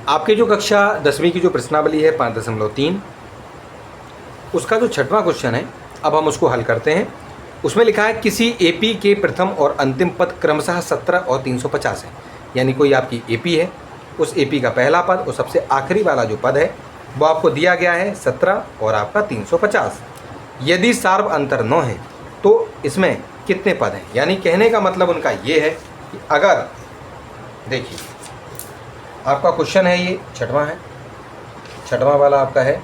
आपके जो कक्षा 10वीं की जो प्रश्नावली है 5.3, उसका जो 6वां क्वेश्चन है, अब हम उसको हल करते हैं। उसमें लिखा है किसी एपी के प्रथम और अंतिम पद क्रमशः 17 और 350 है। यानी कोई आपकी एपी है, उस एपी का पहला पद और सबसे आखिरी वाला जो पद है वो आपको दिया गया है 17 और आपका 350। यदि सार्व अंतर 9 है तो इसमें कितने पद हैं। यानी कहने का मतलब उनका ये है कि अगर देखिए आपका क्वेश्चन है, ये 6वां है, 6वां वाला आपका है।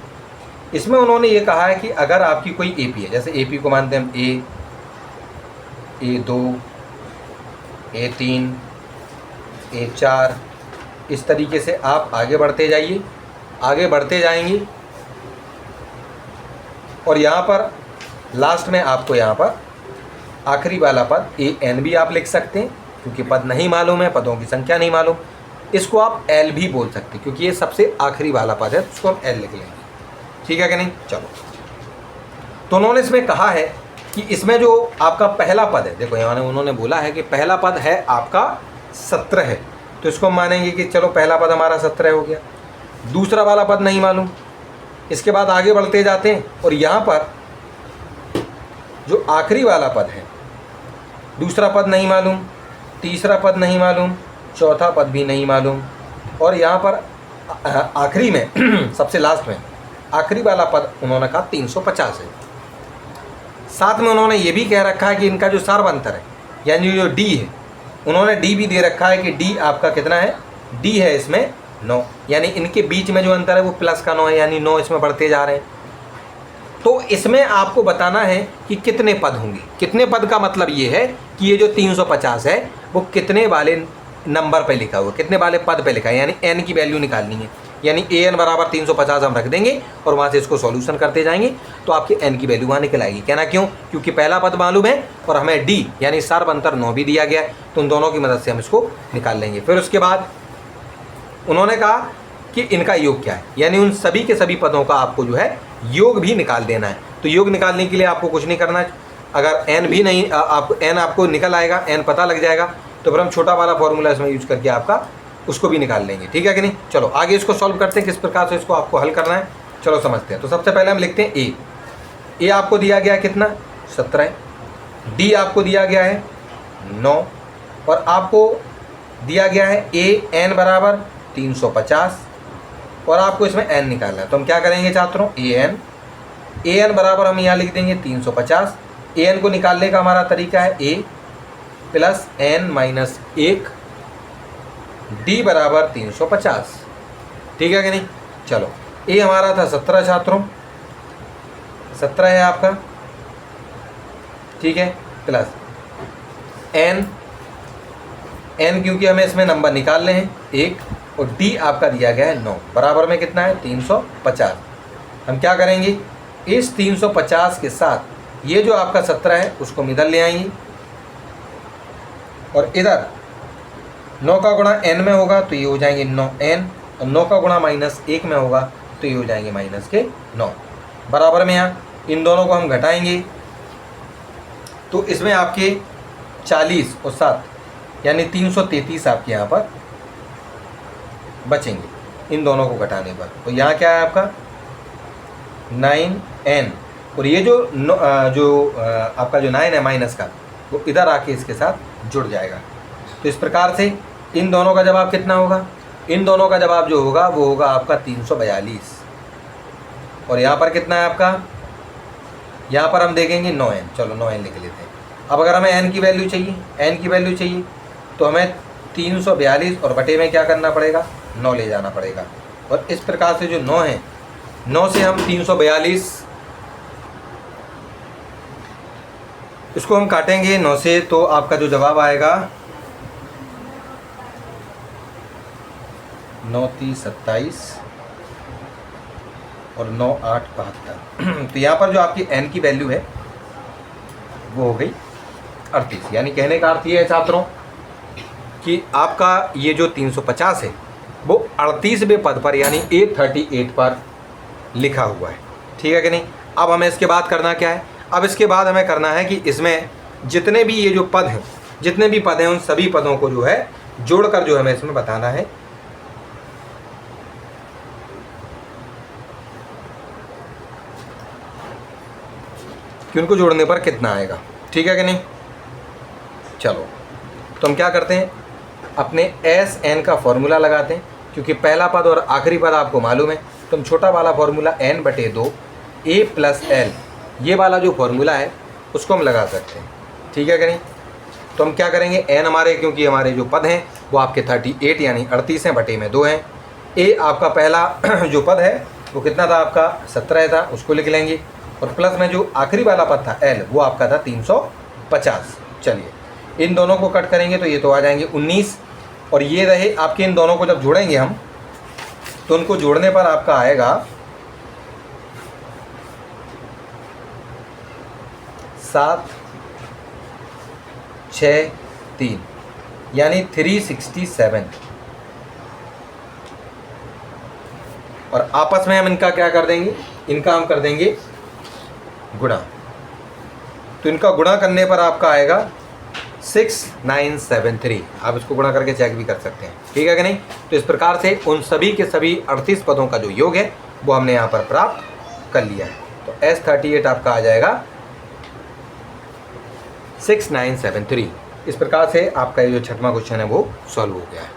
इसमें उन्होंने ये कहा है कि अगर आपकी कोई एपी है, जैसे एपी को मानते हैं हम A2, A3, A4, इस तरीके से आप आगे बढ़ते जाइए, आगे बढ़ते जाएंगे और यहाँ पर लास्ट में आपको यहाँ पर आखिरी वाला पद AN भी आप लिख सकते हैं, क्योंकि पद नहीं मालूम है, पदों की संख्या नहीं मालूम। इसको आप L भी बोल सकते हैं, क्योंकि ये सबसे आखिरी वाला पद है, तो उसको हम L लिख लेंगे। ठीक है कि नहीं। चलो, तो उन्होंने इसमें कहा है कि इसमें जो आपका पहला पद है, देखो यहाँ उन्होंने बोला है कि पहला पद है आपका 17 है, तो इसको मानेंगे कि चलो पहला पद हमारा 17 हो गया। दूसरा वाला पद नहीं मालूम। इसके बाद आगे बढ़ते जाते हैं और यहाँ पर जो आखिरी वाला पद है, दूसरा पद नहीं मालूम, तीसरा पद नहीं मालूम, चौथा पद भी नहीं मालूम, और यहाँ पर आखिरी में सबसे लास्ट में आखिरी वाला पद उन्होंने कहा 350 है। साथ में उन्होंने ये भी कह रखा है कि इनका जो सार्व अंतर है, यानी जो डी है, उन्होंने डी भी दे रखा है कि डी आपका कितना है, डी है इसमें 9, यानी इनके बीच में जो अंतर है वो प्लस का 9 है, यानी 9 इसमें बढ़ते जा रहे हैं। तो इसमें आपको बताना है कि कितने पद होंगे। कितने पद का मतलब ये है कि ये जो 350 है वो कितने वाले नंबर पे लिखा हुआ है, कितने वाले पद पे लिखा है, यानी एन की वैल्यू निकालनी है। यानी AN बराबर 350 हम रख देंगे और वहाँ से इसको सॉल्यूशन करते जाएंगे तो आपकी n की वैल्यू वहाँ निकल आएगी। कहना क्यों, क्योंकि पहला पद मालूम है और हमें D यानी सार्व अंतर 9 भी दिया गया है, तो उन दोनों की मदद से हम इसको निकाल लेंगे। फिर उसके बाद उन्होंने कहा कि इनका योग क्या है, यानी उन सभी के सभी पदों का आपको जो है योग भी निकाल देना है। तो योग निकालने के लिए आपको कुछ नहीं करना है। अगर n भी नहीं n आपको निकल आएगा, n पता लग जाएगा, तो फिर हम छोटा वाला फॉर्मूला इसमें यूज करके आपका उसको भी निकाल लेंगे। ठीक है कि नहीं। चलो आगे इसको सॉल्व करते हैं, किस प्रकार से इसको आपको हल करना है, चलो समझते हैं। तो सबसे पहले हम लिखते हैं ए आपको दिया गया है कितना, 17, डी आपको दिया गया है 9, और आपको दिया गया है AN बराबर 350, और आपको इसमें n निकालना है। तो हम क्या करेंगे छात्रों, AN बराबर हम यहाँ लिख देंगे 350। AN को निकालने का हमारा तरीका है A plus N minus 1, D बराबर 350। ठीक है कि नहीं। चलो A हमारा था 17 छात्रों, 17 है आपका, ठीक है, प्लस N क्योंकि हमें इसमें नंबर निकालने हैं 1, और D आपका दिया गया है 9, बराबर में कितना है 350। हम क्या करेंगे, इस 350 के साथ ये जो आपका 17 है उसको हम इधर ले आएंगे, और इधर 9 का गुणा n में होगा तो ये हो जाएंगे 9n, और 9 का गुणा माइनस 1 में होगा तो ये हो जाएंगे माइनस के 9, बराबर में। यहाँ इन दोनों को हम घटाएंगे तो इसमें आपके 40 और 7 यानी 333 आपके यहाँ पर बचेंगे इन दोनों को घटाने पर। तो यहाँ क्या है आपका 9n, और ये जो आपका जो 9 है माइनस का, वो इधर आके इसके साथ जुड़ जाएगा। तो इस प्रकार से इन दोनों का जवाब कितना होगा, इन दोनों का जवाब जो होगा वो होगा आपका 342, और यहाँ पर कितना है आपका, यहाँ पर हम देखेंगे 9n, चलो 9n लिख लेते हैं। अब अगर हमें n की वैल्यू चाहिए, तो हमें 342 और बटे में क्या करना पड़ेगा, 9 ले जाना पड़ेगा, और इस प्रकार से जो 9 है, 9 से हम 342 इसको हम काटेंगे 9 से, तो आपका जो जवाब आएगा 9 3 27 और 9 8 72। तो यहाँ पर जो आपकी n की वैल्यू है वो हो गई 38। यानी कहने का अर्थ ये है छात्रों कि आपका ये जो 350 है वो 38वें पद पर यानी A38 पर लिखा हुआ है। ठीक है कि नहीं। अब हमें इसके बाद करना क्या है, अब इसके बाद हमें करना है कि इसमें जितने भी ये जो पद हैं, जितने भी पद हैं उन सभी पदों को जो है जोड़कर जो हमें इसमें बताना है। कि उनको जोड़ने पर कितना आएगा। ठीक है कि नहीं। चलो तो हम क्या करते हैं, अपने एस एन का फॉर्मूला लगाते हैं, क्योंकि पहला पद और आखिरी पद आपको मालूम है, तो हम छोटा वाला फॉर्मूला n/2 a + l, ये वाला जो फॉर्मूला है उसको हम लगा सकते हैं। ठीक है कि नहीं। तो हम क्या करेंगे, n हमारे, क्योंकि हमारे जो पद हैं वो आपके 38 यानी 38 हैं, बटे में 2 हैं। a आपका पहला जो पद है वो कितना था, आपका 17 था, उसको लिख लेंगे, और प्लस में जो आखिरी वाला पद था l, वो आपका था 350। चलिए इन दोनों को कट करेंगे तो ये तो आ जाएंगे 19, और ये रहे आपके, इन दोनों को जब जोड़ेंगे हम तो उनको जोड़ने पर आपका आएगा 7 6 3 यानी 367, और आपस में हम इनका क्या कर देंगे, इनका हम कर देंगे गुणा। तो इनका गुणा करने पर आपका आएगा 6973। आप इसको गुणा करके चेक भी कर सकते हैं। ठीक है कि नहीं। तो इस प्रकार से उन सभी के सभी 38 पदों का जो योग है वो हमने यहाँ पर प्राप्त कर लिया है। तो S38 आपका आ जाएगा 6973। इस प्रकार से आपका ये जो छठवां क्वेश्चन है वो सॉल्व हो गया है।